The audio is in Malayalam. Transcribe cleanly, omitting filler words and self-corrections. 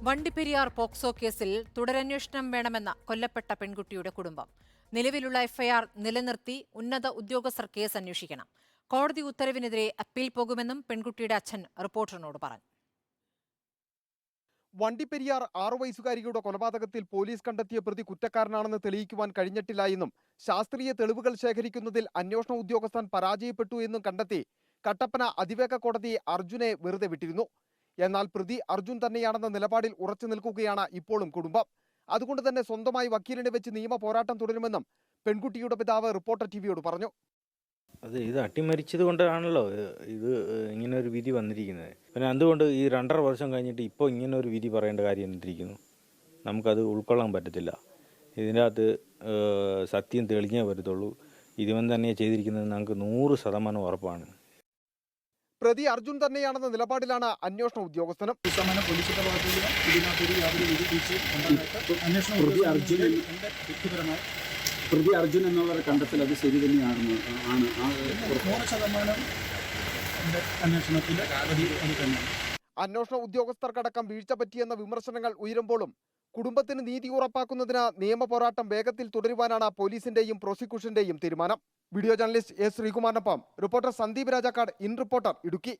വണ്ടിപ്പെരിയാർ പോക്സോ കേസിൽ തുടരന്വേഷണം വേണമെന്ന കൊല്ലപ്പെട്ട പെൺകുട്ടിയുടെ കുടുംബം. നിലവിലുള്ള എഫ്ഐആർ നിലനിർത്തി ഉന്നത ഉദ്യോഗസ്ഥർ കേസ് അന്വേഷിക്കണം. കോടതി ഉത്തരവിനെതിരെ അപ്പീൽ പോകുമെന്നും പെൺകുട്ടിയുടെ അച്ഛൻ റിപ്പോർട്ടറിനോട് പറഞ്ഞു. വണ്ടിപ്പെരിയാർ 6 വയസ്സുകാരിയുടെ കൊലപാതകത്തിൽ പോലീസ് കണ്ടെത്തിയ പ്രതി കുറ്റക്കാരനാണെന്ന് തെളിയിക്കുവാൻ കഴിഞ്ഞിട്ടില്ല എന്നും ശാസ്ത്രീയ തെളിവുകൾ ശേഖരിക്കുന്നതിൽ അന്വേഷണ ഉദ്യോഗസ്ഥൻ പരാജയപ്പെട്ടു എന്നും കണ്ടെത്തി കട്ടപ്പന അതിവേഗ കോടതി അർജുനെ വെറുതെ വിട്ടിരുന്നു. എന്നാൽ പ്രതി അർജുൻ തന്നെയാണെന്ന നിലപാടിൽ ഉറച്ചു നിൽക്കുകയാണ് ഇപ്പോഴും കുടുംബം. അതുകൊണ്ട് തന്നെ സ്വന്തമായി വക്കീലിനെ വെച്ച് നിയമ പോരാട്ടം തുടരുമെന്നും പെൺകുട്ടിയുടെ പിതാവ് റിപ്പോർട്ടർ ടിവിയോട് പറഞ്ഞു. ഇത് അട്ടിമരിച്ചത് കൊണ്ടാണല്ലോ ഇത് ഇങ്ങനെ ഒരു വിധി വന്നിരിക്കുന്നത്. പിന്നെ അതുകൊണ്ട് ഈ 2.5 വർഷം കഴിഞ്ഞിട്ട് ഇപ്പോൾ ഇങ്ങനെ ഒരു വിധി പറയേണ്ട കാര്യം എന്തിരിക്കുന്നു? നമുക്കത് ഉൾക്കൊള്ളാൻ പറ്റത്തില്ല. ഇതിൻ്റെ അകത്ത് സത്യം തെളിഞ്ഞേ വരത്തുള്ളൂ. ഇവൻ തന്നെ ചെയ്തിരിക്കുന്നത് നമുക്ക് 100% ഉറപ്പാണ്. പ്രതി അർജുൻ തന്നെയാണെന്ന നിലപാടിലാണ് അന്വേഷണ ഉദ്യോഗസ്ഥനും. പ്രതി അർജുൻ എന്നുള്ളവരുടെ കണ്ടെത്തൽ അത് ശരി തന്നെയാണെന്ന് ആണ് 100% അന്വേഷണത്തിന്റെ അന്വേഷണ ഉദ്യോഗസ്ഥർക്കടക്കം വീഴ്ച പറ്റിയെന്ന വിമർശനങ്ങൾ ഉയരുമ്പോഴും കുടുംബത്തിന് നീതി ഉറപ്പാക്കുന്നതിന് നിയമ പോരാട്ടം വേഗത്തിൽ തുടരുവാനാണ് പോലീസിന്റെയും പ്രോസിക്യൂഷന്റെയും തീരുമാനം. വീഡിയോ ജേർണലിസ്റ്റ് എസ് ശ്രീകുമാറിനൊപ്പം reporter Sandeep Rajakkad, in reporter, Idukki.